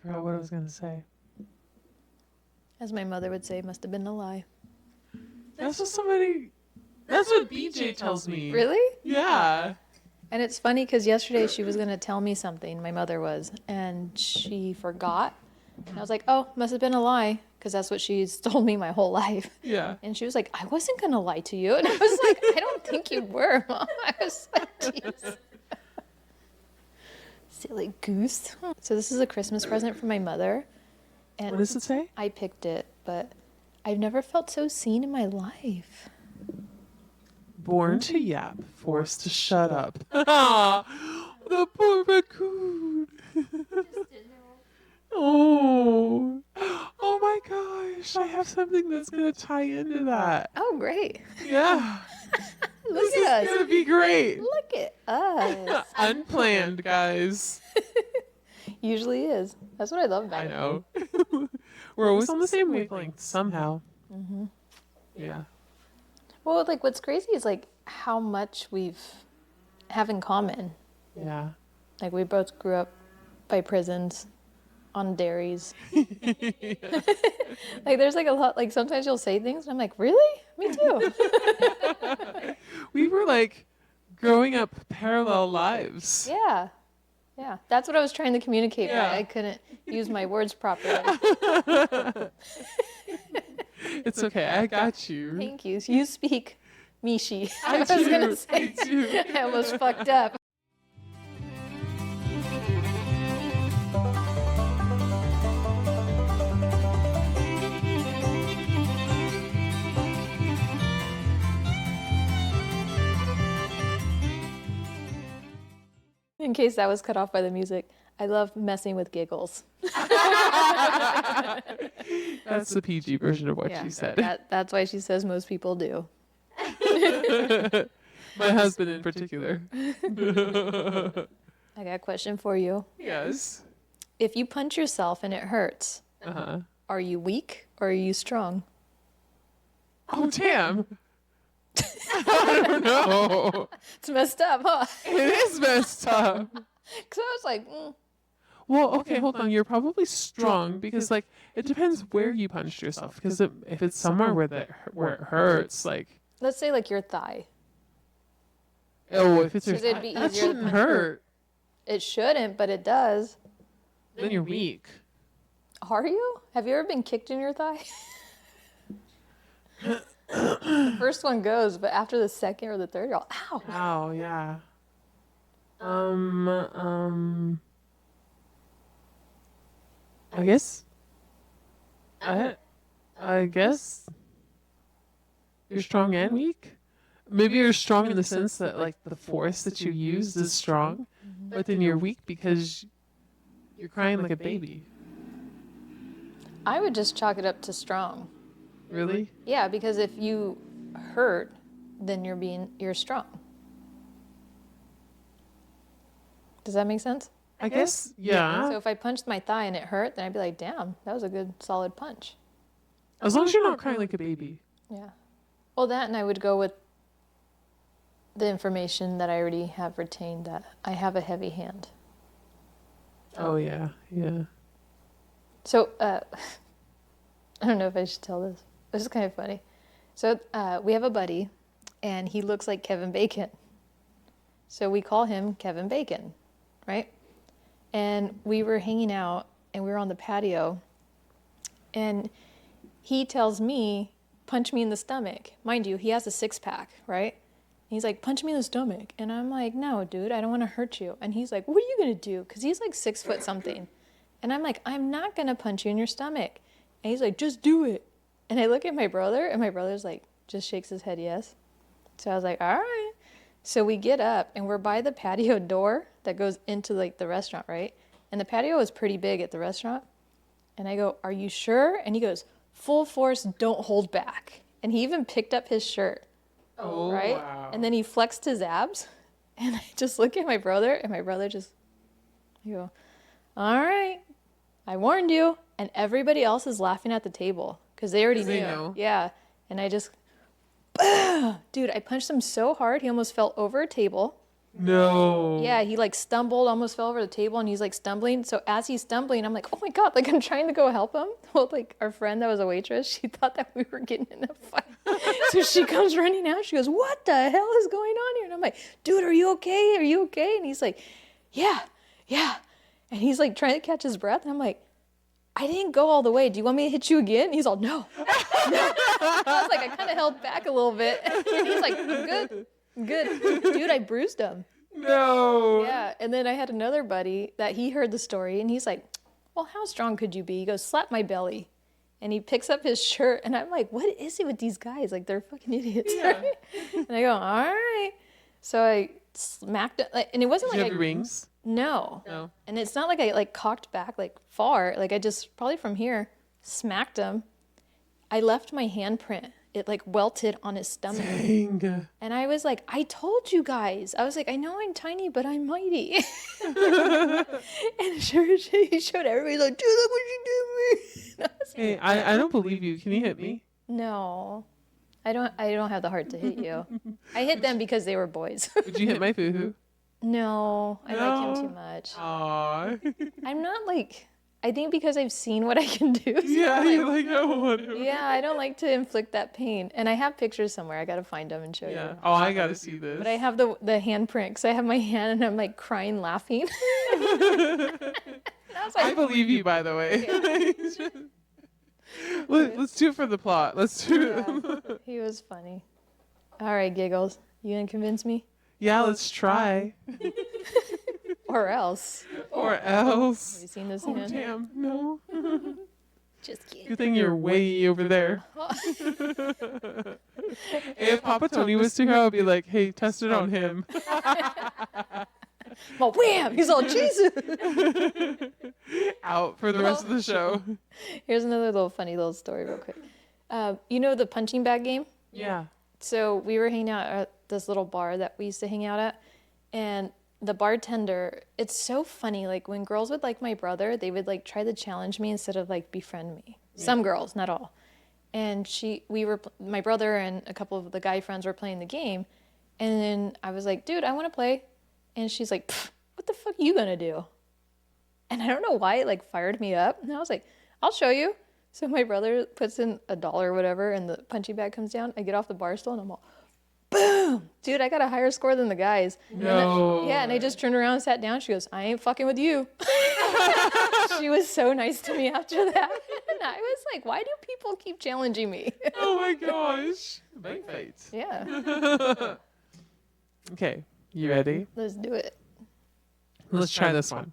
forgot what I was going to say. As my mother would say, must have been a lie. That's what BJ tells me. Really? Yeah. And it's funny because yesterday she was going to tell me something, my mother was, and she forgot. And I was like, oh, must have been a lie, because that's what she's told me my whole life. Yeah. And she was like, I wasn't going to lie to you. And I was like, I don't think you were, Mom. I was like, jeez. Silly goose. So this is a Christmas present from my mother. And What does it say? I picked it, but I've never felt so seen in my life. Born to yap, forced to shut up. The poor raccoon. Oh. Oh my gosh. I have something that's going to tie into that. Oh, great. Yeah. Look This at is us. going to be great. Look at us. Unplanned, guys. Usually is. That's what I love about I it. know. We're always on the same wavelength somehow. Mm-hmm. Yeah. Well, like what's crazy is like how much have in common. Yeah. Like we both grew up by prisons on dairies. Like there's like a lot, like sometimes you'll say things and I'm like, really? Me too. We were like growing up parallel lives. Yeah. Yeah. That's what I was trying to communicate, Yeah. but I couldn't use my words properly. It's okay. I got you. Thank you. You speak Mishi. I was do. gonna say. I do. I almost fucked up. In case that was cut off by the music, I love messing with giggles. That's the PG version of what she said. That's why she says most people do. My husband in particular. I got a question for you. Yes. If you punch yourself and it hurts, are you weak or are you strong? Oh, damn. I don't know. It's messed up, huh? It is messed up. Because I was like, Well, okay, hold on. You're probably strong because, like, it depends where you punched yourself. Because if it's somewhere where it hurts, like, let's say like your thigh. oh, if it's your 'Cause it'd thigh, be that easier to shouldn't punch hurt. It shouldn't, but it does. Then you're weak. Are you? Have you ever been kicked in your thigh? The first one goes, but after the second or the third, you're all, ow. Oh, yeah. I guess. I guess you're strong and weak. Maybe you're strong in the sense that like the force that you use is strong, but then you're weak because you're crying like a baby. I would just chalk it up to strong. Really? Yeah, because if you hurt, then you're strong. Does that make sense? I guess, yeah. So if I punched my thigh and it hurt, then I'd be like, damn, that was a good solid punch. As long as you're not crying like a baby. Yeah. Well, that, and I would go with the information that I already have retained, that I have a heavy hand. Oh, yeah, yeah. So, I don't know if I should tell this. This is kind of funny. So, we have a buddy, and he looks like Kevin Bacon. So we call him Kevin Bacon, right? And we were hanging out, and we were on the patio, and he tells me, punch me in the stomach. Mind you, he has a six-pack, right? He's like, punch me in the stomach. And I'm like, no, dude, I don't want to hurt you. And he's like, what are you going to do? Because he's like 6 foot something. And I'm like, I'm not going to punch you in your stomach. And he's like, just do it. And I look at my brother, and my brother's like, just shakes his head yes. So I was like, all right. So we get up, and we're by the patio door that goes into like the restaurant, right? And the patio is pretty big at the restaurant. And I go, are you sure? And he goes, full force, don't hold back. And he even picked up his shirt. Oh, right? wow. And then he flexed his abs. And I just look at my brother, and my brother just, I go, all right, I warned you. And everybody else is laughing at the table because they already knew. They know. Yeah. And I just, dude, I punched him so hard, he almost fell over a table. No. Yeah, he like stumbled, almost fell over the table, and he's like stumbling. So as he's stumbling, I'm like, oh my God, like I'm trying to go help him. Well, like our friend that was a waitress, she thought that we were getting in a fight. So she comes running out. She goes, what the hell is going on here? And I'm like, dude, are you okay? Are you okay? And he's like, yeah. And he's like trying to catch his breath. And I'm like, I didn't go all the way. Do you want me to hit you again? And he's all, no. I was like, I kind of held back a little bit. And he's like, I'm good. Dude, I bruised him. No. Yeah. And then I had another buddy that he heard the story and he's like, well, how strong could you be? He goes, slap my belly. And he picks up his shirt and I'm like, what is it with these guys? Like, they're fucking idiots. Yeah. And I go, all right. So I smacked it. And it wasn't Did you like have your rings? No. No. And it's not like I like cocked back like far. Like I just probably from here smacked him. I left my handprint. It like welted on his stomach. Dang. And I was like, I told you guys. I was like, I know I'm tiny, but I'm mighty. And he showed everybody like, dude, look what you did to me. And I was like, Hey, I don't believe you. Can you hit me? no. I don't have the heart to hit you. I hit them because they were boys. Would you hit my foo-hoo? No, I like him No. too much. Aww. I'm not like, I think because I've seen what I can do. So Yeah, I'm you're like, like, I want to. yeah, I don't like to inflict that pain. And I have pictures somewhere. I got to find them and show Yeah. you. Oh, I gotta see this. But I have the handprint because I have my hand and I'm like crying, laughing. And I was I like, believe you, by the way. Let's do it for the plot. Let's do it. yeah, he was funny. All right, Giggles. You gonna convince me? Yeah, let's try. Or else. Or Have else. you seen this Oh, hand? damn. No. Just kidding. Good thing you're way over there. If Papa Tony was to here, I'd be like, hey, test it on him. Well, wham! He's all, Jesus! Out for the rest of the show. Here's another little funny little story real quick. You know the punching bag game? Yeah. So we were hanging out at this little bar that we used to hang out at, and the bartender, it's so funny, like when girls would like my brother, they would like try to challenge me instead of like befriend me. Yeah. Some girls, not all. And my brother and a couple of the guy friends were playing the game, and then I was like, dude, I want to play. And she's like, what the fuck are you gonna do? And I don't know why it like fired me up. And I was like, I'll show you. So my brother puts in $1 or whatever and the punching bag comes down. I get off the bar stool and I'm all, boom! Dude, I got a higher score than the guys. No. And I just turned around and sat down. She goes, I ain't fucking with you. She was so nice to me after that. And I was like, why do people keep challenging me? Oh my gosh. Bang fights. Yeah. Okay. You ready? Let's do it. Let's try this one.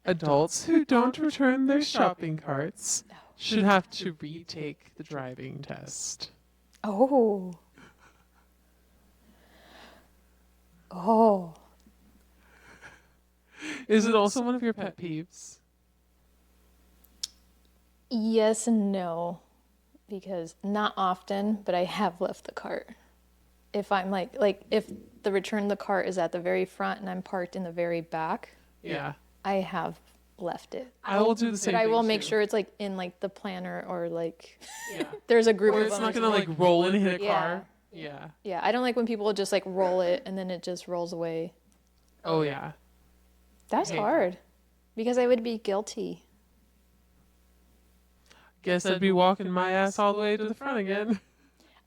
Adults who don't return their shopping carts should have to retake the driving test. Oh. Oh. Is it also one of your pet peeves? Yes and no. Because not often, but I have left the cart. If I'm like if the return the cart is at the very front and I'm parked in the very back, Yeah. I have left it. I will do the same But I thing will make too. sure it's like in like the planner or like Yeah. there's a group Or of it's them. not gonna like roll and hit a Yeah. car. Yeah. Yeah, I don't like when people just like roll it and then it just rolls away. Oh yeah. That's Hate hard because I would be guilty. Guess I'd be walking my ass all the way to the front again.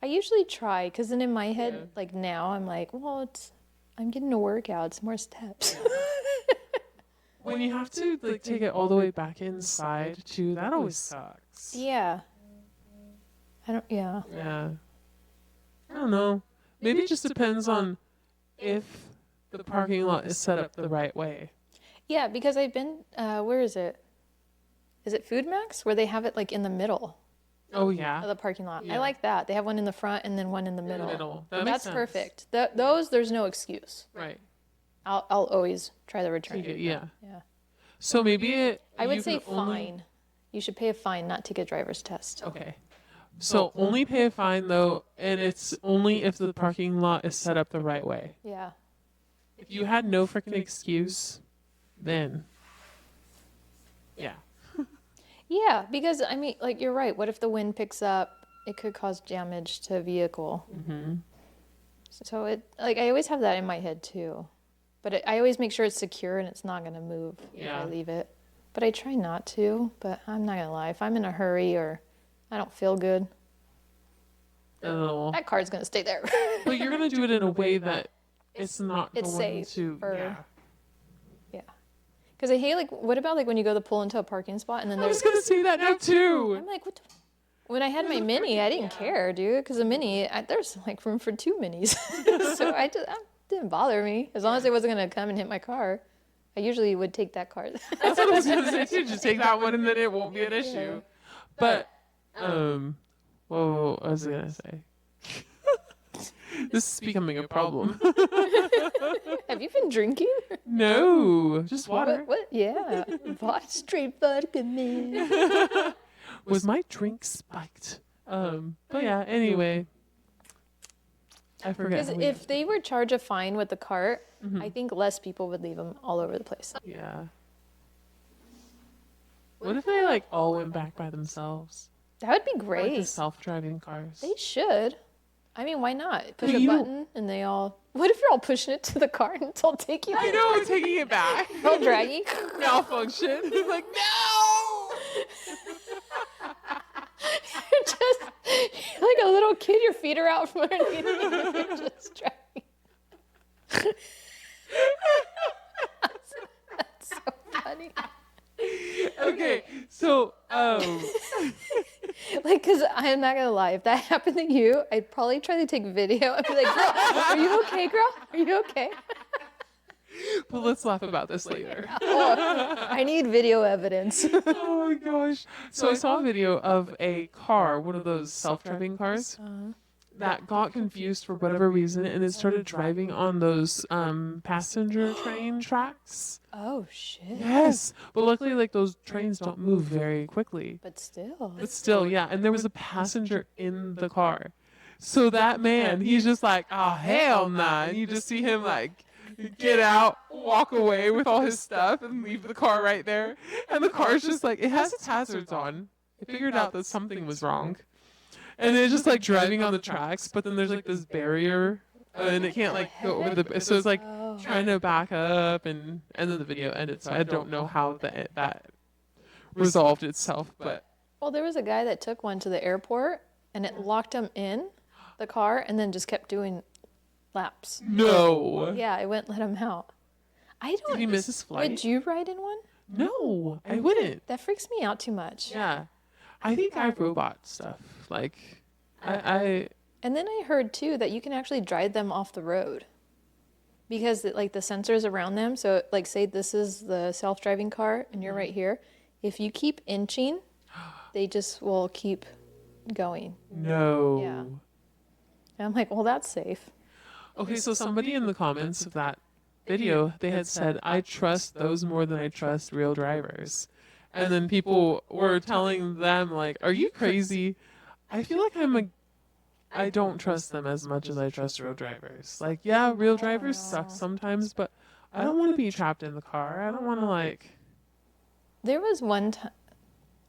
I usually try because then in my head, Yeah. like now, I'm like, well, I'm getting a workout. It's more steps. When you have to like take it all the way back inside too, that always sucks. Yeah. Yeah. Yeah. I don't know. Maybe it just depends on if the parking lot is set up the right way. Yeah, because I've been, where is it? Is it Food Max? Where they have it like in the middle Oh of yeah. the parking lot. Yeah. I like that. They have one in the front and then one in the In middle. the middle. That makes That's sense. perfect. Those, there's no excuse. Right. I'll always try the return. Take it, yeah. Yeah. So maybe I would you say can only- fine. You should pay a fine, not take a driver's test. Okay. So only pay a fine though, and it's only if the parking lot is set up the right way. Yeah. If you had no freaking excuse, then yeah. Yeah, because I mean, like you're right. What if the wind picks up? It could cause damage to a vehicle. Mm-hmm. So it, like, I always have that in my head too. But I always make sure it's secure and it's not going to move if I leave it. But I try not to, but I'm not going to lie. If I'm in a hurry or I don't feel good, that car's going to stay there. But you're going to do it in a way that it's not it's going safe to... Yeah. Because I hate, like, what about, like, when you go to pull into a parking spot and then I was going to say that now, too. I'm like, what the... When I had my Mini, I didn't care, dude, because the Mini, there's, like, room for 2 Minis. So that didn't bother me. As long as it wasn't going to come and hit my car. I usually would take that car. That's what I was going to say, too. Just take that one and then it won't be an issue. But, well, what was I going to say? This is becoming a problem. Have you been drinking? No, just water. What? Yeah. Straight vodka, man. Was my drink spiked? But yeah, anyway. I forget. Because if they were charged a fine with the cart, I think less people would leave them all over the place. Yeah. What if they, like, all went back by themselves? That would be Like great. the self-driving cars. They should. I mean, why not? Push a button and they all... What if you're all pushing it to the car and it's all taking it? I know, I'm taking it back. All dragging. Malfunction. It's like, no! You're like a little kid, your feet are out from underneath you and you're just dragging. That's so funny. Okay, so, Like, because I'm not going to lie, if that happened to you, I'd probably try to take video. I'd be like, girl, are you okay, girl? Are you okay? but let's laugh about this later. I need video evidence. Oh my gosh. So I saw a video of a car, one of those self-driving cars, that got confused for whatever reason, and it started driving on those passenger train tracks. Oh, shit. Yes, but luckily, like, those trains don't move very quickly. But still. But still, yeah, and there was a passenger in the car. So that man, he's just like, oh, hell nah. And you just see him, like, get out, walk away with all his stuff, and leave the car right there. And the car's just like, it has its hazards on. I figured out that something was wrong. And it's just, like, driving on the tracks, but then there's, like, this barrier, and it can't, like, go over the... So it's, like, trying to back up, and then the video ended. So I don't know how that resolved itself, but... Well, there was a guy that took one to the airport, and it locked him in the car, and then just kept doing laps. No! Yeah, it wouldn't let him out. I don't... Did he miss his flight? Would you ride in one? No, I wouldn't. That freaks me out too much. Yeah. I think I robot stuff. Like, I And then I heard, too, that you can actually drive them off the road. Because, like, the sensors around them, so, like, say this is the self-driving car, and you're right here. If you keep inching, they just will keep going. No. Yeah. And I'm like, well, that's safe. Okay, so somebody in the comments of that video, they had said, I trust those more than I trust real drivers. And then people were telling them, like, are you crazy? I feel like I don't trust them as much as I trust real drivers. Like, yeah, real drivers suck sometimes, but I don't want to be trapped in the car. I don't want to, like... There was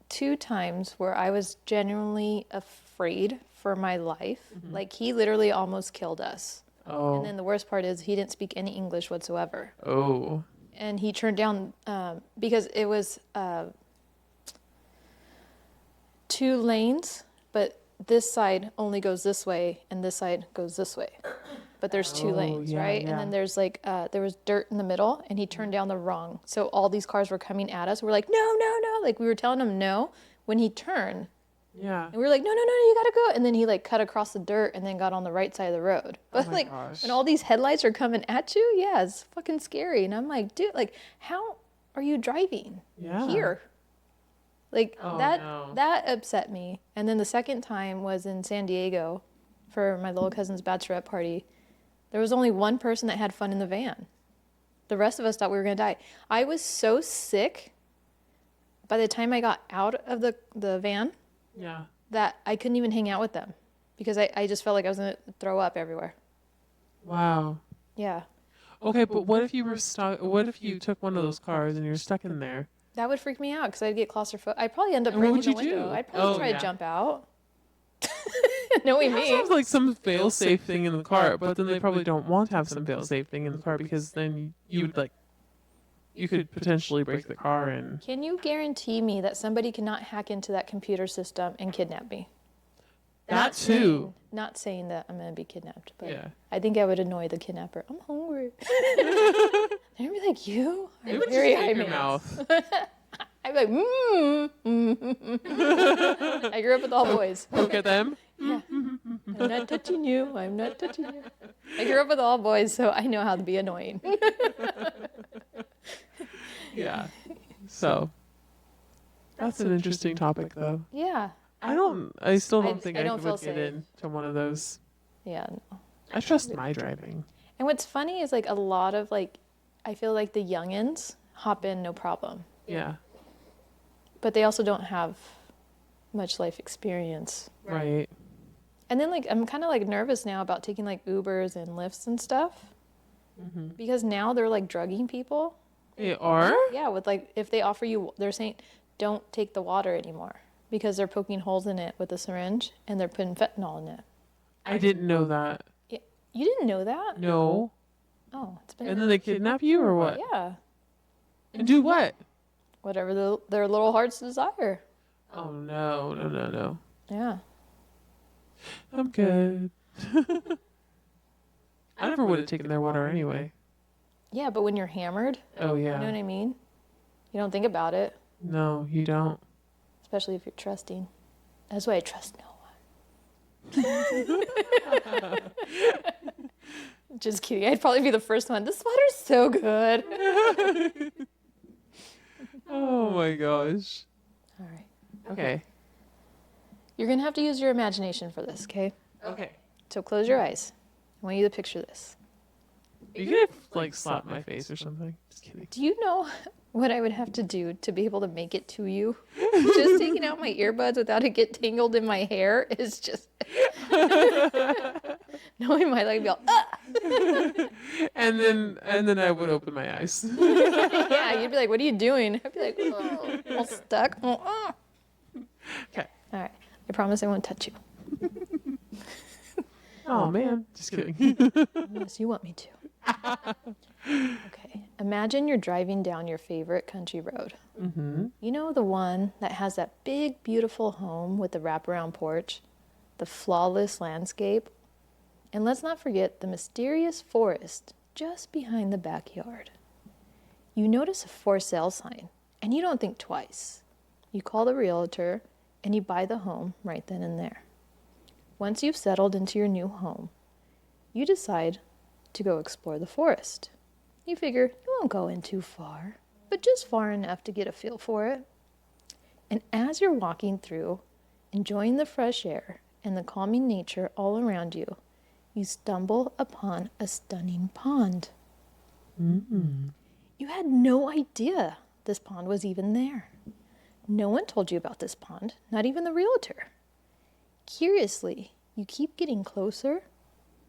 two times where I was genuinely afraid for my life. Like, he literally almost killed us. Oh. And then the worst part is he didn't speak any English whatsoever. Oh. And he turned down, because it was 2 lanes, but this side only goes this way and this side goes this way. But there's 2 lanes, yeah, right? yeah. And then there's like, there was dirt in the middle, and he turned down the wrong. So all these cars were coming at us. We're like, no, no, no. Like, we were telling him no when he turned. Yeah. And we were like, no, no, no, you gotta go. And then he like cut across the dirt and then got on the right side of the road. But my like, gosh. when all these headlights are coming at you, yeah, it's fucking scary. And I'm like, dude, like, how are you driving here? Like, that upset me. And then the second time was in San Diego for my little cousin's bachelorette party. There was only one person that had fun in the van. The rest of us thought we were gonna die. I was so sick by the time I got out of the van. Yeah. That I couldn't even hang out with them because I just felt like I was going to throw up everywhere. Wow. Yeah. Okay, but what if you were stuck? What if you took one of those cars and you're stuck in there? That would freak me out because I'd get claustrophobic. I'd probably end up And what breaking would the you window. do? I'd probably try yeah. to jump out. Knowing That me. sounds like some fail-safe thing in the car, but then they probably don't want to have some fail-safe thing in the car because then you would like, you could potentially break the car and. Can you guarantee me that somebody cannot hack into that computer system and kidnap me? That too. Not saying that I'm going to be kidnapped, but Yeah. I think I would annoy the kidnapper. I'm hungry. They'd be like, you are They would very just high take your maintenance. mouth. I'd be like, I grew up with all boys. Look at them. Yeah. I'm not touching you. I'm not touching you. I grew up with all boys, so I know how to be annoying. Yeah. So that's an interesting topic, though. Yeah. I still don't think I I don't feel would get safe. into one of those. Yeah. No. I trust my driving. And what's funny is like a lot of like, I feel like the youngins hop in no problem, Yeah. but they also don't have much life experience. Right. And then like I'm kind of like nervous now about taking like Ubers and Lyfts and stuff because now they're like drugging people. They are? Yeah, with like if they offer you, they're saying don't take the water anymore because they're poking holes in it with a syringe and they're putting fentanyl in it. I didn't know that. Yeah. You didn't know that? No. Oh, it's been. And then they kidnap you or what? Yeah, And do what? whatever their little hearts desire. Oh, no. No, no, no. Yeah. I'm good. I never would have taken their water anyway. Yeah, but when you're hammered, Oh, you know yeah. what I mean? You don't think about it, No, you don't. especially if you're trusting. That's why I trust no one. Just kidding. I'd probably be the first one. This water's so good. Oh, my gosh. All right. Okay. You're going to have to use your imagination for this, okay? Okay. So close your eyes. I want you to picture this. You could have, like, slapped my face or something. Just kidding. Do you know what I would have to do to be able to make it to you? Just taking out my earbuds without it get tangled in my hair is just knowing my leg be all And then I would open my eyes. yeah, you'd be like, what are you doing? I'd be like, oh, all stuck. Oh. Okay. All right, I promise I won't touch you Oh, man. Just kidding. unless you want me to. Okay, imagine you're driving down your favorite country road. Mm-hmm. You know, the one that has that big beautiful home with the wraparound porch, the flawless landscape, and let's not forget the mysterious forest just behind the backyard. You notice a for sale sign and you don't think twice. You call the realtor and you buy the home right then and there. Once you've settled into your new home, you decide to go explore the forest. You figure you won't go in too far, but just far enough to get a feel for it. And as you're walking through, enjoying the fresh air and the calming nature all around you, you stumble upon a stunning pond. Mm-hmm. You had no idea this pond was even there. No one told you about this pond, not even the realtor. Curiously, you keep getting closer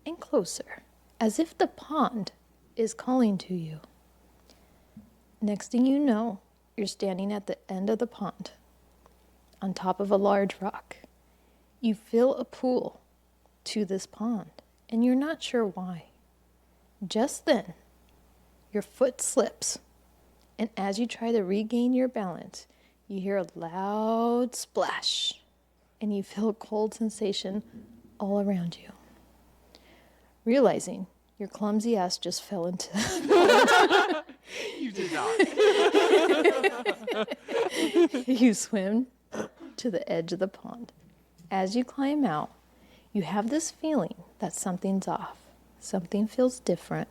and closer, as if the pond is calling to you. Next thing you know, you're standing at the end of the pond, on top of a large rock. You fill a pool to this pond, and you're not sure why. Just then, your foot slips, and as you try to regain your balance, you hear a loud splash, and you feel a cold sensation all around you. Realizing your clumsy ass just fell into You did not. You swim to the edge of the pond. As you climb out, you have this feeling that something's off. Something feels different.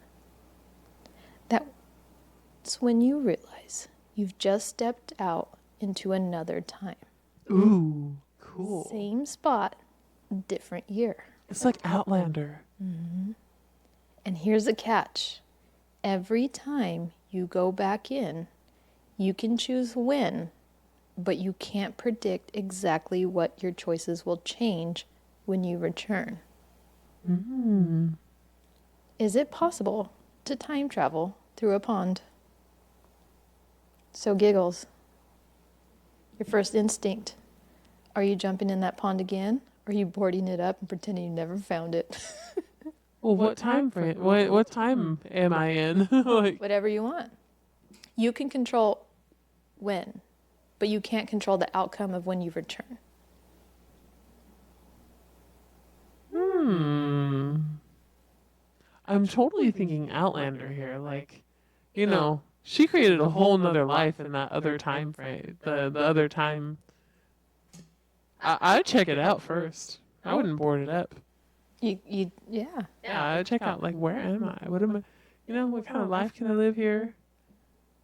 That's when you realize you've just stepped out into another time. Ooh, cool. Same spot, different year. It's like Outlander. And here's the catch. Every time you go back in, you can choose when, but you can't predict exactly what your choices will change when you return. Mm-hmm. Is it possible to time travel through a pond? So giggles. Your first instinct. Are you jumping in that pond again? Or are you boarding it up and pretending you never found it? Well, what time frame? What time am I in? Like, Whatever you want. You can control when, but you can't control the outcome of when you return. I'm totally thinking Outlander here. Like, you know, she created a whole nother life in that other time frame. The other time. I'd check it out first. I wouldn't board it up. Yeah. Yeah, I'd check out, like, where am I? What am I? You know, what kind of life can I live here?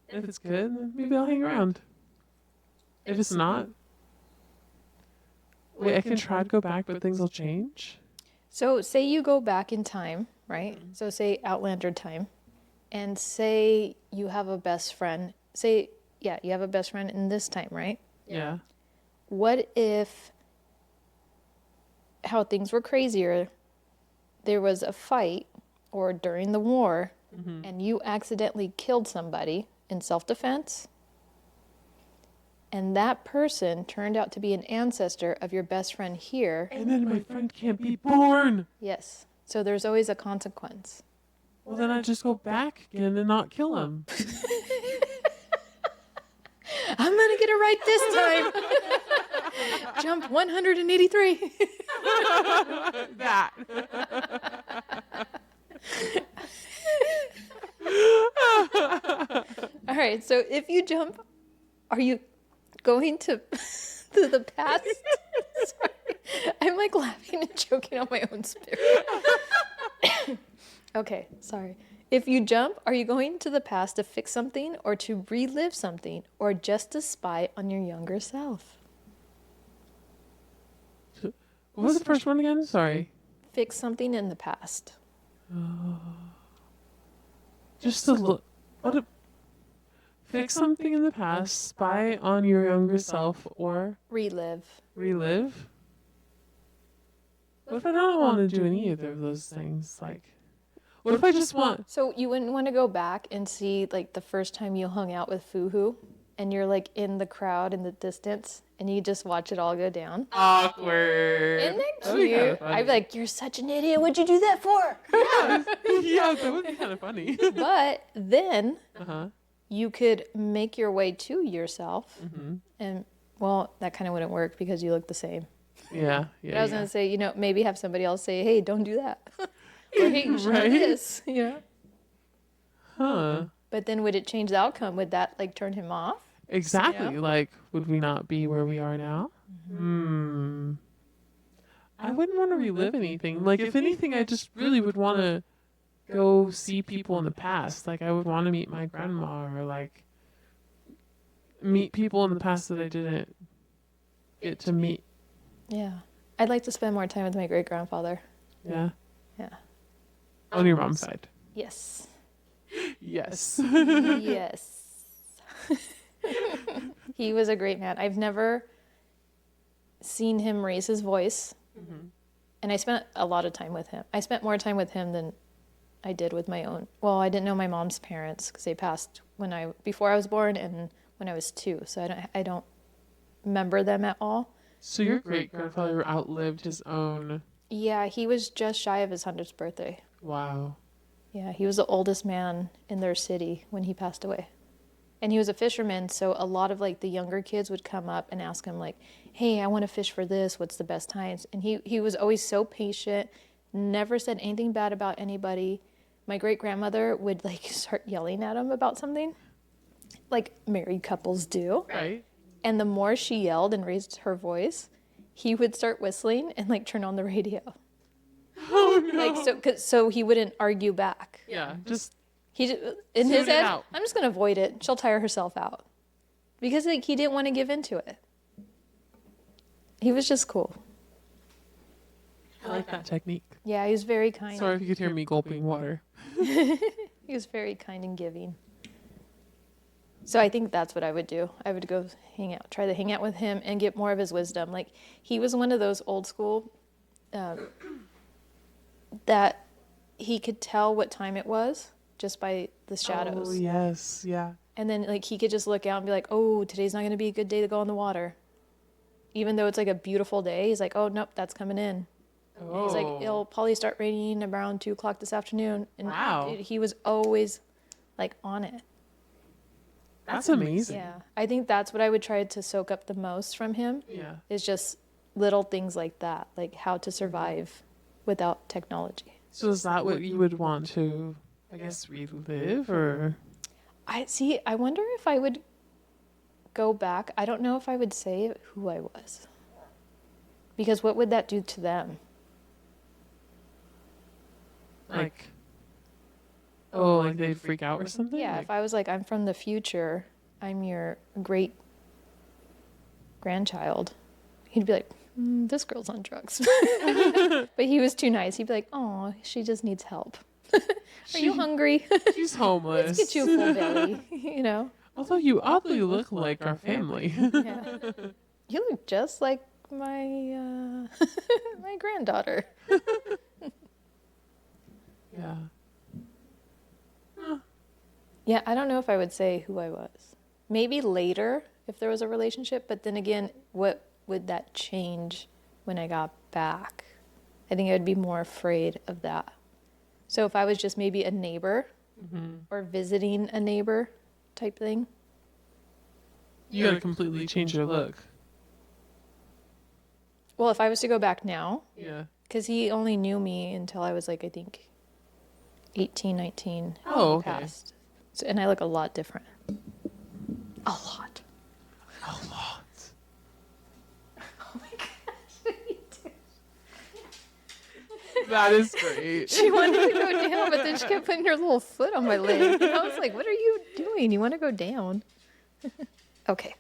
If it's good, then maybe I'll hang around. If it's not, wait, I can try to go back, but things will change. So say you go back in time, right? So say Outlander time, and say you have a best friend. Say, yeah, you have a best friend in this time, right? Yeah. What if how things were crazier, there was a fight or during the war, and you accidentally killed somebody in self-defense, and that person turned out to be an ancestor of your best friend here? And then my friend can't be born. Yes. So there's always a consequence. Well, then I just go back again and not kill him. I'm going to get it right this time. Jump 183. That. All right. So if you jump, are you going to the past? Sorry. I'm like laughing and choking on my own spirit. Okay, sorry. If you jump, are you going to the past to fix something or to relive something or just to spy on your younger self? What was the first one again? Sorry. Fix something in the past. Just to look. Fix something in the past, spy on your younger self, or Relive. relive? What if I don't want to do any of those things? Like, what if I just want... So you wouldn't want to go back and see like the first time you hung out with Fuhu and you're like in the crowd in the distance and you just watch it all go down? Awkward. Isn't that That'd be kinda cute? funny. I'd be like, you're such an idiot. What'd you do that for? Yeah, that would be kind of funny. But then Uh-huh. you could make your way to yourself. And, well, that kind of wouldn't work because you look the same. Yeah, But yeah, I was going to say, you know, maybe have somebody else say, hey, don't do that. Or, hey, you should Right? do this, you know? Huh. But then would it change the outcome? Would that, like, turn him off? Exactly. Yeah. Like, would we not be where we are now? I wouldn't want to relive anything. Like, if anything, I just really would want to go see people in the past. Like, I would want to meet my grandma or, like, meet people in the past that I didn't get to meet. Yeah. I'd like to spend more time with my great-grandfather. Yeah. Yeah. On your mom's side. Yes. Yes. Yes. He was a great man. I've never seen him raise his voice. And I spent a lot of time with him. I spent more time with him than I did with my own. Well, I didn't know my mom's parents because they passed before I was born and when I was 2. So I don't remember them at all. So your great-grandfather outlived his own... Yeah, he was just shy of his 100th birthday. Wow. Yeah, he was the oldest man in their city when he passed away. And he was a fisherman, so a lot of like the younger kids would come up and ask him like, hey, I want to fish for this. What's the best times? And he was always so patient, never said anything bad about anybody. My great-grandmother would like start yelling at him about something, like married couples do. Right? And the more she yelled and raised her voice, he would start whistling and like turn on the radio. Oh, no. Like so he wouldn't argue back. Yeah, just... In Tune his it head, out. I'm just gonna avoid it. She'll tire herself out because like he didn't want to give into it. He was just cool. I like that technique. Yeah, he was very kind. Sorry if you could hear me gulping water. He was very kind and giving. So I think that's what I would do. I would go try to hang out with him and get more of his wisdom. Like he was one of those old school that he could tell what time it was just by the shadows. Oh, yes, yeah. And then like he could just look out and be like, oh, today's not going to be a good day to go on the water. even though it's like a beautiful day, he's like, oh, nope, that's coming in. Oh. He's like, it'll probably start raining around 2:00 this afternoon. And Wow. dude, he was always like on it. That's amazing. Yeah. I think that's what I would try to soak up the most from him. Yeah. Is just little things like that, like how to survive without technology. So is that what you would want to, I guess, relive or? I wonder if I would go back. I don't know if I would say who I was. Because what would that do to them? Like, oh, like they'd freak out or something? Yeah, Like, if I was like, I'm from the future, I'm your great grandchild, he'd be like, this girl's on drugs. But he was too nice. He'd be like, oh, she just needs help. Are you hungry? she's homeless. Let's get you a full belly, you know? Although you oddly look like our family. Yeah. You look just like my my granddaughter. Yeah. Yeah, I don't know if I would say who I was. Maybe later if there was a relationship, but then again, what would that change when I got back? I think I would be more afraid of that. So if I was just maybe a neighbor or visiting a neighbor type thing. You gotta completely change your look. Well, if I was to go back now, Yeah. because he only knew me until I was like, I think 18, 19. Oh, okay. Past. So, and I look a lot different. A lot. A lot. Oh my gosh. That is great. She wanted to go down, but then she kept putting her little foot on my leg. And I was like, what are you doing? You want to go down? Okay.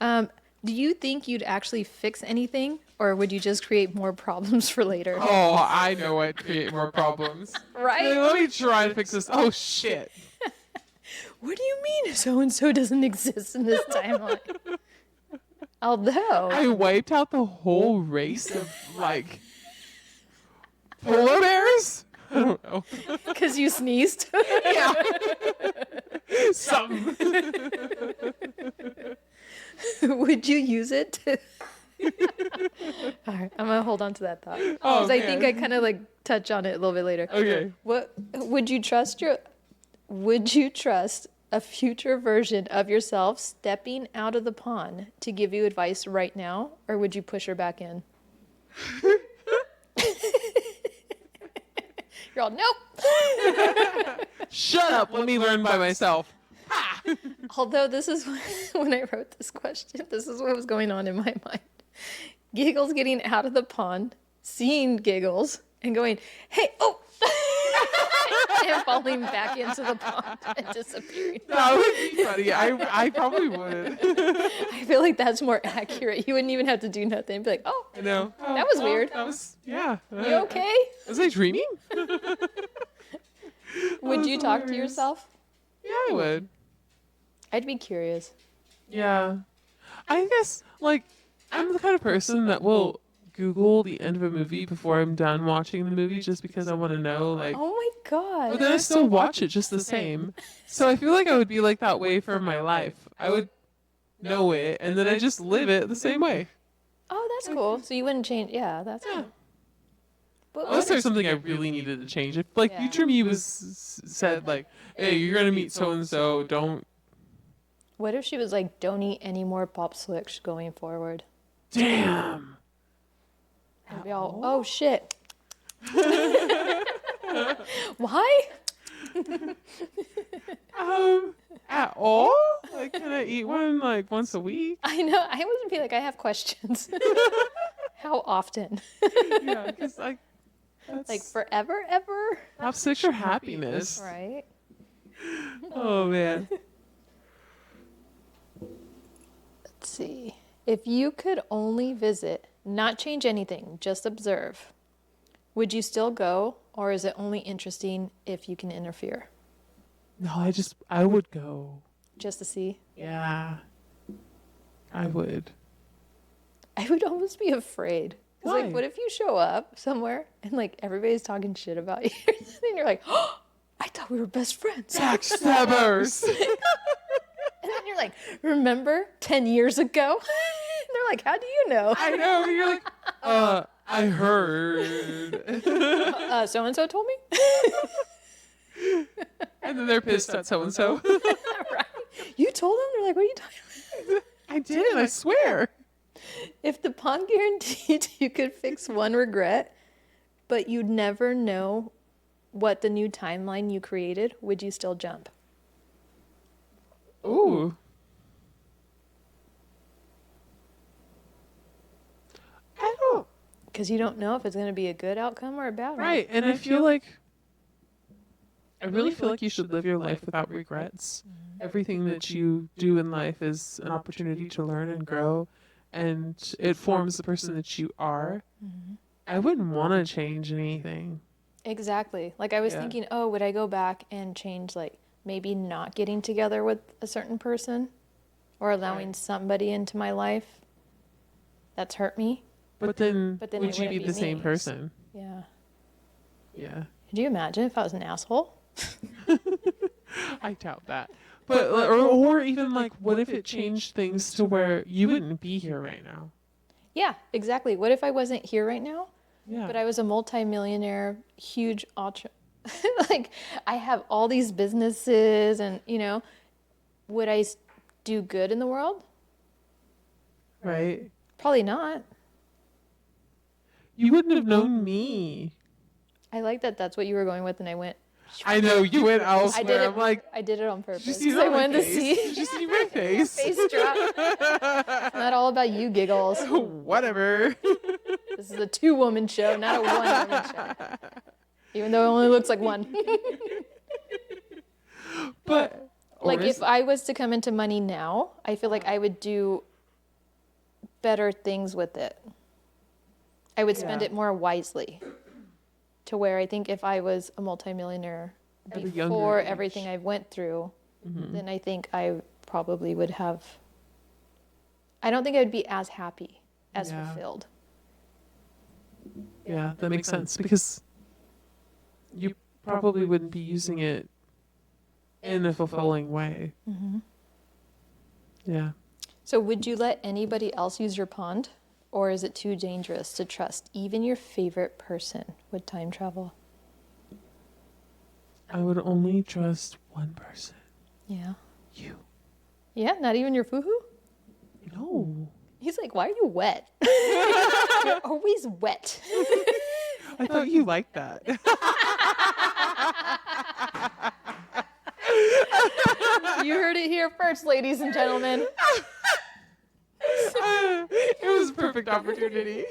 Do you think you'd actually fix anything, or would you just create more problems for later? Oh, I know I'd create more problems. Right? Hey, let me try to fix this. Oh, shit. What do you mean so-and-so doesn't exist in this timeline? Although... I wiped out the whole race of, like, polar bears? I don't know. Because you sneezed? Yeah. Something. Would you use it to... All right, I'm going to hold on to that thought. Oh, Because I think okay. I kind of like touch on it a little bit later. Okay. What would you trust a future version of yourself stepping out of the pond to give you advice right now, or would you push her back in? You're all, nope. Shut up. Let me learn by myself. Although this is when I wrote this question, this is what was going on in my mind. Giggles getting out of the pond, seeing Giggles, and going, hey, oh! And falling back into the pond and disappearing. That would be funny. I probably would. I feel like that's more accurate. You wouldn't even have to do nothing. Be like, oh, I know. That was weird. That was, yeah. you okay? Was I dreaming? Would you talk to hilarious. yourself? Yeah, I would. I'd be curious. Yeah. I guess, like, I'm the kind of person that will Google the end of a movie before I'm done watching the movie just because I want to know, like, Oh my god. but then I still watch it just the same. So I feel like I would be like that way for my life. I would know it, and then I just live it the same way. Oh, that's cool. So you wouldn't change. Yeah, that's Yeah. cool. But Unless there's something I really needed to change. If, like, Yeah. future me said, like, hey, you're going to meet so-and-so, don't. what if she was like, don't eat any more pop slicks going forward? Damn. I'd be all, oh shit. Why? At all? Like, can I eat one, like, once a week? I know. I wouldn't be like, I have questions. How often? Yeah, because, like, that's, Like forever, ever? have six your happiness. Right. Oh, man. Let's see. If you could only visit, not change anything, just observe, would you still go, or is it only interesting if you can interfere? No, I would go. Just to see? Yeah. I would. I would almost be afraid. 'Cause, Why? like, what if you show up somewhere and like everybody's talking shit about you, and you're like, oh, I thought we were best friends. Backstabbers. And then you're like, remember 10 years ago? They're like, how do you know? I know. You're like, I heard. So and so told me. And then they're pissed at so and so. Right? You told them? They're like, what are you talking about? I did, I swear. If the pawn guaranteed you could fix one regret, but you'd never know what the new timeline you created, would you still jump? Ooh. I don't. Because you don't know if it's going to be a good outcome or a bad one. Right, and I feel like I really feel like you should live your life without regrets. Everything that you do in life is an opportunity to learn and grow, and it forms the person that you are. I wouldn't want to change anything. Exactly. Like I was thinking, oh, would I go back and change, like maybe not getting together with a certain person or allowing somebody into my life that's hurt me? But then But then would it you wouldn't be be the same me. person? Yeah. Yeah. Could you imagine if I was an asshole? I doubt that. But or even like, what if it changed things to where you wouldn't be here right now? Yeah, exactly. What if I wasn't here right now, Yeah. but I was a multimillionaire, huge like I have all these businesses and, would I do good in the world? Right. Probably not. You wouldn't have known me. I like that that's what you were going with and I went. I know you went elsewhere. I did it. I'm like, I did it on purpose. did you see 'cause that I on my wanted to face? see. Did you see my face? Face drop. It's not all about you giggles. Whatever. This is a 2-woman show, not a 1-woman show. Even though it only looks like one. But Like if I was to come into money now, I feel like I would do better things with it. I would spend it more wisely. To where I think if I was a multimillionaire At a younger before age. everything I went through, then I think I probably would have. I don't think I would be as happy, as fulfilled. Yeah, that makes sense because you probably wouldn't be using it in a fulfilling way. Yeah. So would you let anybody else use your pond? Or is it too dangerous to trust even your favorite person with time travel? I would only trust one person. Yeah. You. Yeah, not even your foo-hoo? No. He's like, why are you wet? You're always wet. I thought you liked that. You heard it here first, ladies and gentlemen. It was a perfect opportunity.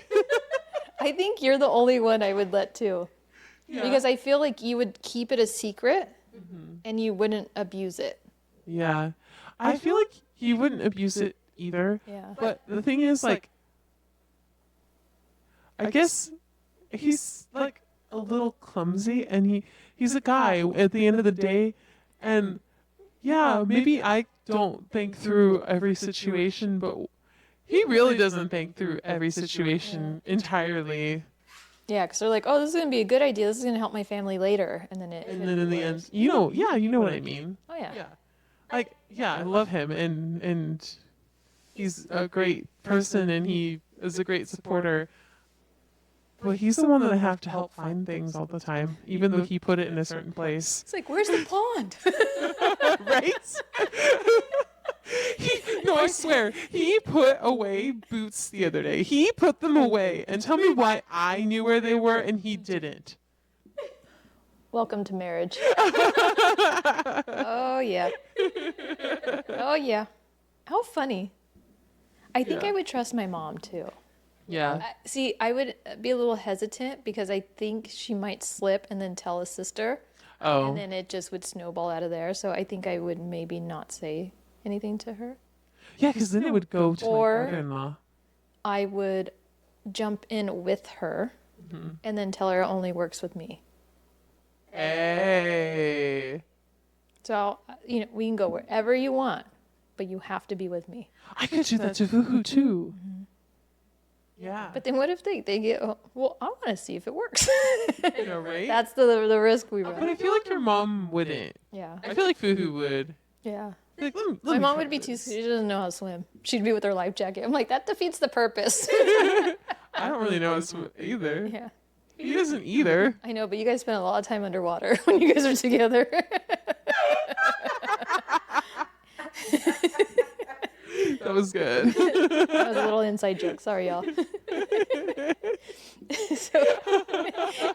I think you're the only one I would let too. Yeah. Because I feel like you would keep it a secret and you wouldn't abuse it. Yeah. I feel like he wouldn't abuse it either. Yeah. But the thing is, like, I guess he's like a little clumsy and he's a guy at the end of the day. And yeah, maybe I don't think through every situation, but he really doesn't think through every situation entirely. Yeah, because they're like, oh, this is going to be a good idea. This is going to help my family later. And then In the end, you know what I mean. Oh, yeah. Yeah. Like, yeah, I love him and he's a great person and he is a great supporter. But he's the one that I have to help find things all the time, even though he put it in a certain place. It's like, where's the pond? Right? No, I swear, he put away boots the other day. He put them away. And tell me why I knew where they were and he didn't. Welcome to marriage. Oh, yeah. Oh, yeah. How funny. I think I would trust my mom, too. Yeah. See, I would be a little hesitant because I think she might slip and then tell a sister. Oh. And then it just would snowball out of there. So I think I would maybe not say anything to her. Yeah, because then it would go to Or- my brother-in-law. I would jump in with her and then tell her it only works with me. Hey. So, we can go wherever you want, but you have to be with me. I could do that to Fuhu too. Yeah. But then what if they get, well, I want to see if it works. You know, right? That's the risk we But run. I feel like your mom wouldn't. Yeah. I feel like Fuhu would. Yeah. Like, let My me mom try would be this. she doesn't know how to swim. She'd be with her life jacket. I'm like, that defeats the purpose. I don't really know how to swim either. Yeah. He doesn't either. I know, but you guys spend a lot of time underwater when you guys are together. That was good. That was a little inside joke. Sorry, y'all. So,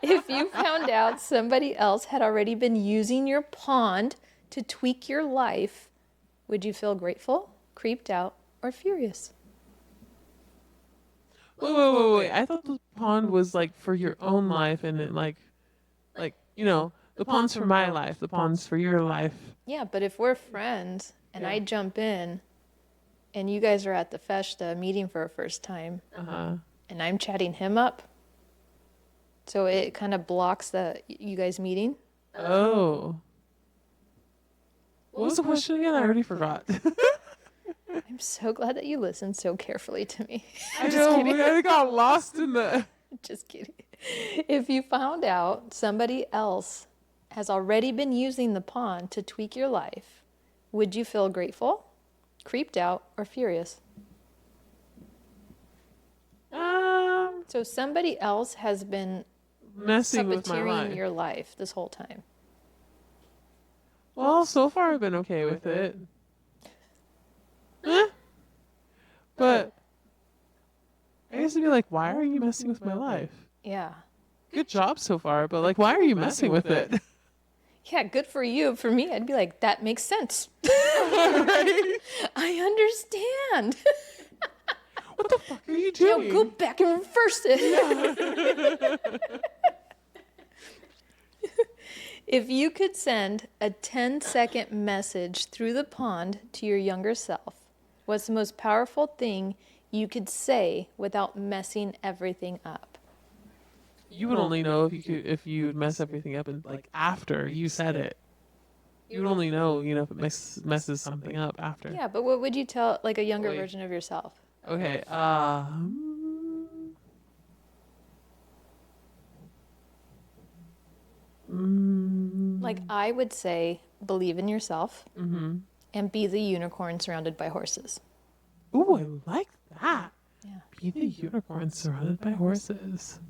if you found out somebody else had already been using your pond to tweak your life, would you feel grateful, creeped out, or furious? Wait. I thought the pond was like for your own life, and it like, the pond's for my life. The pond's for your life. Yeah, but if we're friends and Yeah. I jump in and you guys are at the festa meeting for a first time and I'm chatting him up, so it kind of blocks you guys meeting. Oh. What was the question again? I already forgot. I'm so glad that you listened so carefully to me. I know, but I got lost in the. Just kidding. If you found out somebody else has already been using the pond to tweak your life, would you feel grateful, creeped out, or furious? So somebody else has been Messing with my puppeteering life. your life this whole time. Well, so far I've been okay with it. But I used to be like, why are you messing with my life? Yeah. Good job so far, but like, why are you messing with it? Yeah, good for you. For me, I'd be like, that makes sense. Right? I understand. What the fuck are you Now doing? go back and reverse it. If you could send a 10-second message through the pond to your younger self, what's the most powerful thing you could say without messing everything up? You would only know if you'd mess everything up and like after you said it. You would only know, if it messes something up after. Yeah, but what would you tell like a younger Wait. version of yourself? Okay. Like I would say, believe in yourself and be the unicorn surrounded by horses. Ooh, I like that. Yeah. Be the unicorn surrounded by horses.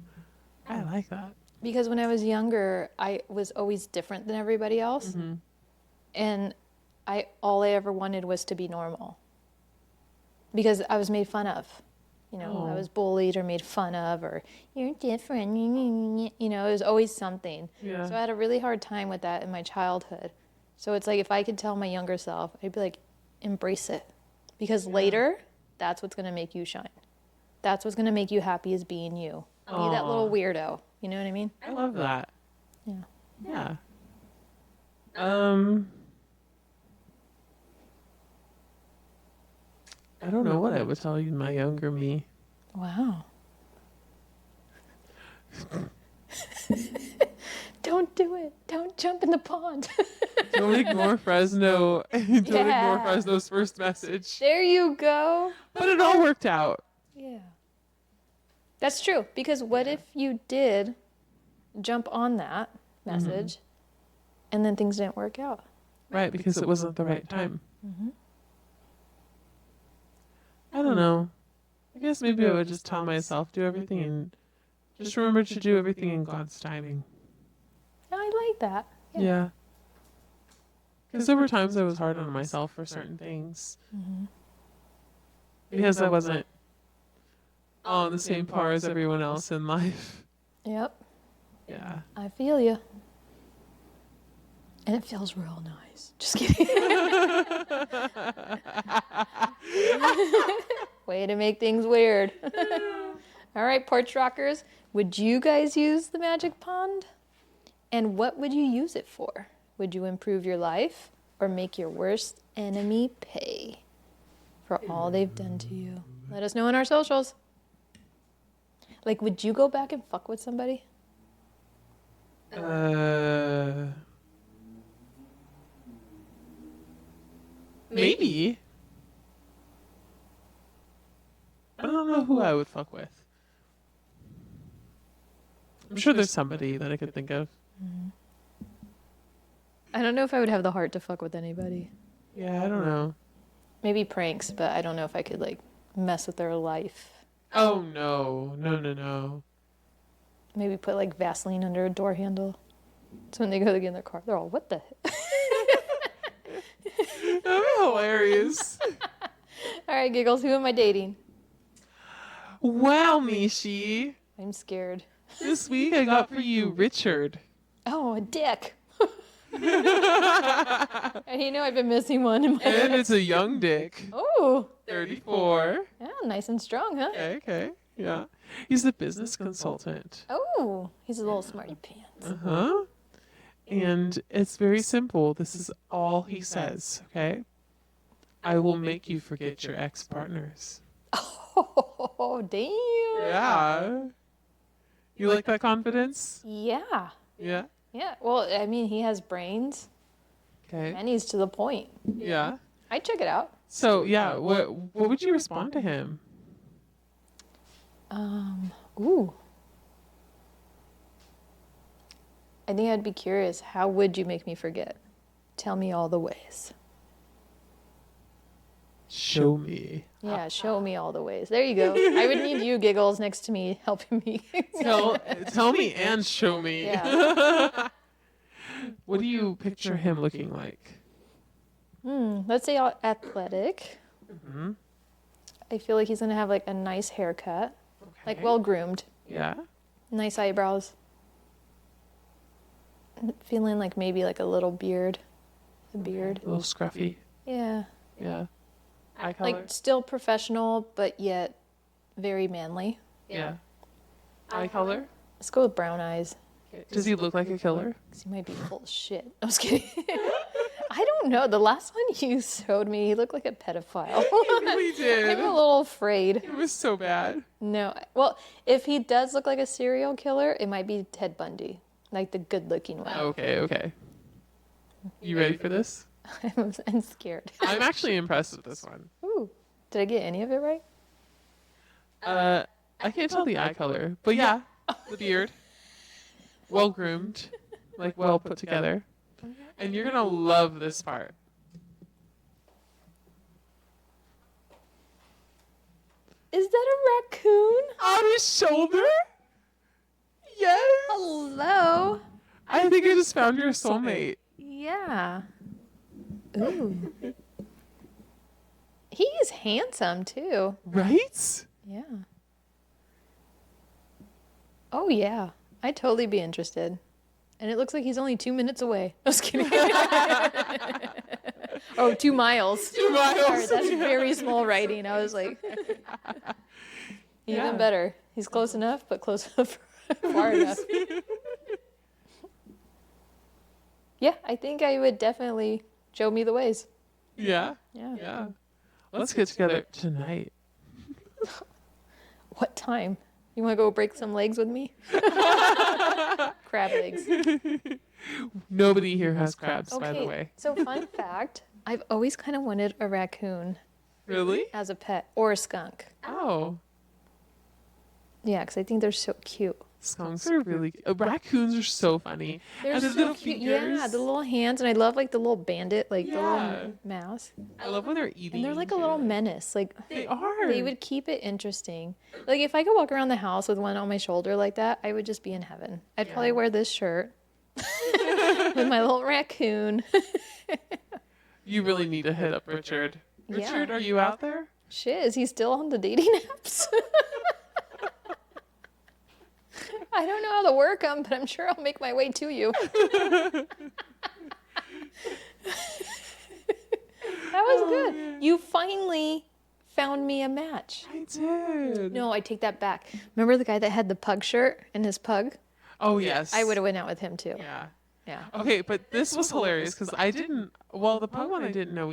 I like that. Because when I was younger, I was always different than everybody else. And all I ever wanted was to be normal. Because I was made fun of. I was bullied or made fun of, or you're different. It was always something. Yeah. So I had a really hard time with that in my childhood. So it's like if I could tell my younger self, I'd be like, embrace it. Because later, that's what's going to make you shine. That's what's going to make you happy is being you. Be that little weirdo. You know what I mean? I love that. Yeah. Yeah. I don't know what I would tell you, my younger me. Wow. Don't do it. Don't jump in the pond. Don't ignore Fresno. Don't ignore Yeah. Fresno's first message. There you go. But it all worked out. Yeah. That's true. Because what if you did jump on that message and then things didn't work out? Right, because it wasn't the right time. I don't know. I guess maybe I would just tell myself, do everything and just remember to do everything in God's timing. I like that. Yeah. Because there were times I was hard on myself for certain things. Because I wasn't on the same par as everyone else in life. Yep. Yeah. I feel you. And it feels real nice. Just kidding. Way to make things weird. All right, Porch Rockers, would you guys use the magic pond? And what would you use it for? Would you improve your life or make your worst enemy pay for all they've done to you? Let us know on our socials. Like, would you go back and fuck with somebody? Maybe. I don't know who I would fuck with. I'm sure there's somebody that I could think of. I don't know if I would have the heart to fuck with anybody. Yeah, I don't know. Maybe pranks, but I don't know if I could like mess with their life. Oh no, no, no, no. Maybe put like Vaseline under a door handle. So when they go to get in their car, they're all, what the heck? That'd be hilarious. All right, Giggles, who am I dating? Wow, Mishi. I'm scared. This week I got for you Richard. Oh, a dick. And you know I've been missing one in my And it's a young dick. Oh, 34. yeah, nice and strong, huh? Okay. Yeah. He's a business consultant. Oh, he's a little smarty pants. Uh-huh. And it's very simple. This is all he says, okay? I will make you forget your ex-partners. Oh, damn. Yeah. You like that confidence? Yeah. Yeah. Yeah. Well, I mean, he has brains Okay. and he's to the point. Yeah. I'd check it out. So, yeah, what would you respond to him? Ooh. I think I'd be curious. How would you make me forget? Tell me all the ways. Show me. Yeah, show me all the ways. There you go. I would need you, Giggles, next to me, helping me. Tell me and show me. Yeah. What do you picture him looking like? Let's say athletic. Mm-hmm. I feel like he's going to have like a nice haircut, like Okay. well groomed, Yeah. nice eyebrows. Feeling like maybe like a little beard. A beard. A little scruffy. Yeah. Yeah. Eye color. Like still professional, but yet very manly. Yeah. Eye color. Let's go with brown eyes. Does he look like a killer? 'Cause he might be full of shit. I was kidding. I don't know. The last one you showed me, he looked like a pedophile. He really did. I'm a little afraid. It was so bad. No. Well, if he does look like a serial killer, it might be Ted Bundy. Like the good looking one. Okay, okay. You ready for this? I'm scared. I'm actually impressed with this one. Ooh. Did I get any of it right? I can't tell the eye color, but yeah, the beard. Well groomed, like well put together. And you're gonna love this part. Is that a raccoon? On his shoulder? Yes. Hello. I think I just found your soulmate. Yeah. Ooh. He is handsome too. Right? Yeah. Oh yeah. I'd totally be interested. And it looks like he's only 2 minutes away. I was kidding. Oh, 2 miles. 2 miles. Sorry, that's very small writing. I was like, Yeah. even better. He's close enough, but close enough far enough. Yeah, I think I would definitely show me the ways. Yeah. Yeah. Yeah. Let's get together tonight. What time? You want to go break some legs with me? Crab legs. Nobody here has crabs, by the Okay, way. so fun fact, I've always kind of wanted a raccoon Really? as a pet or a skunk. Oh. Yeah, because I think they're so cute. Skunks are really raccoons are so funny. They're And the so little cute. fingers. Yeah, the little hands, and I love like the little bandit, like the Yeah. little mouse. I love when they're eating. And they're like a little menace. Like They are. they would keep it interesting. Like if I could walk around the house with one on my shoulder like that, I would just be in heaven. I'd probably wear this shirt with my little raccoon. You really need to hit up Richard. Yeah. Richard, are you out there? Shit, is he still on the dating apps? I don't know how to work them, but I'm sure I'll make my way to you. That was good. You finally found me a match. I did. No, I take that back. Remember the guy that had the pug shirt and his pug? Oh yes. I would have went out with him too. Yeah. Yeah. Okay, but this was hilarious because I didn't. Well, the pug one I didn't know.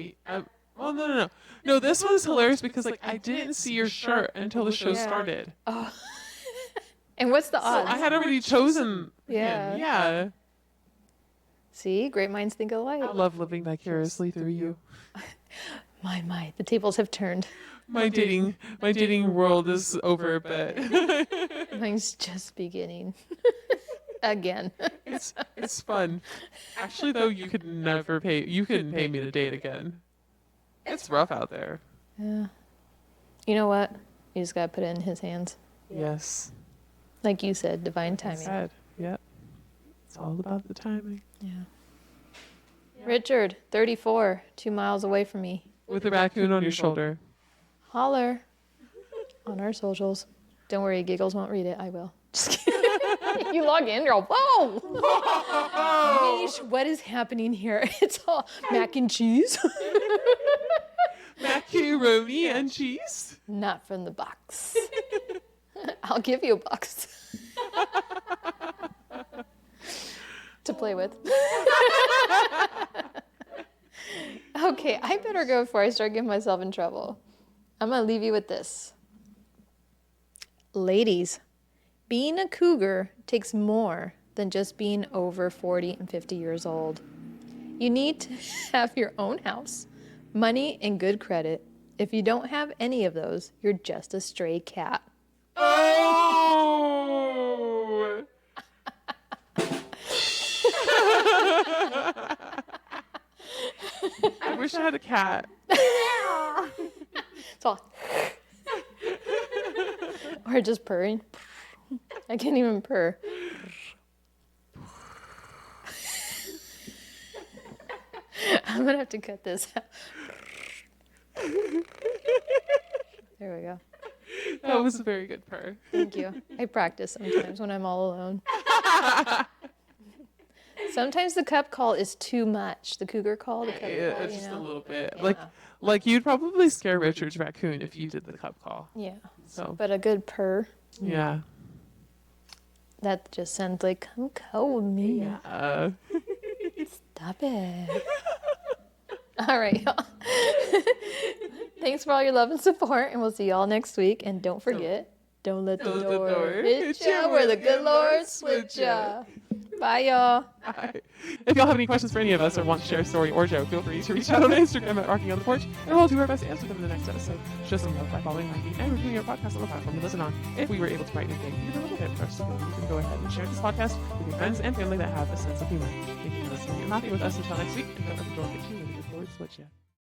Well, no. No, this one is hilarious because like I didn't see your shirt until the show Yeah. started. Oh. And what's the So odds? I had already chosen Yeah. him. Yeah. See, great minds think alike. I love living vicariously through you. My, the tables have turned. My dating world is over, but Mine's just beginning. Again. it's fun. Actually, though, you couldn't pay me to date again. It's rough out there. Yeah. You know what? You just gotta put it in his hands. Yes. Like you said, divine I timing. said, yep. It's all about the timing. Yeah. Richard, 34, 2 miles away from me. With a raccoon on your shoulder. Holler on our socials. Don't worry, Giggles won't read it. I will. Just kidding. You log in, you're all, whoa! Mish, what is happening here? It's all mac and cheese. Macaroni and cheese? Not from the box. I'll give you a box to play with. Okay, I better go before I start getting myself in trouble. I'm going to leave you with this. Ladies, being a cougar takes more than just being over 40 and 50 years old. You need to have your own house, money, and good credit. If you don't have any of those, you're just a stray cat. Oh! I wish I had a cat. It's all. Or just purring. I can't even purr. I'm going to have to cut this out. There we go. That was a very good purr. Thank you. I practice sometimes when I'm all alone. Sometimes the cup call is too much. The cougar call, the cup Yeah, call, just a little bit. Yeah. Like you'd probably scare Richard's raccoon if you did the cup call. Yeah. So But a good purr, yeah. that just sounds like, come cuddle with me. Yeah. Stop it. All right, y'all. Thanks for all your love and support, and we'll see y'all next week. And don't forget, don't let the door hit ya where the good Lord split ya. Bye, y'all. Hi. If y'all have any questions for any of us or want to share a story or joke, feel free to reach out on Instagram at Rockin on the Porch, and we'll do our best to answer them in the next episode. Show some love by following, liking, and reviewing our podcast on the platform you listen on. If we were able to brighten your day even a little bit for us today, you can go ahead and share this podcast with your friends and family that have a sense of humor. Thank you for listening and laughing with us until next week, and don't let the door hit you when the good Lord split ya.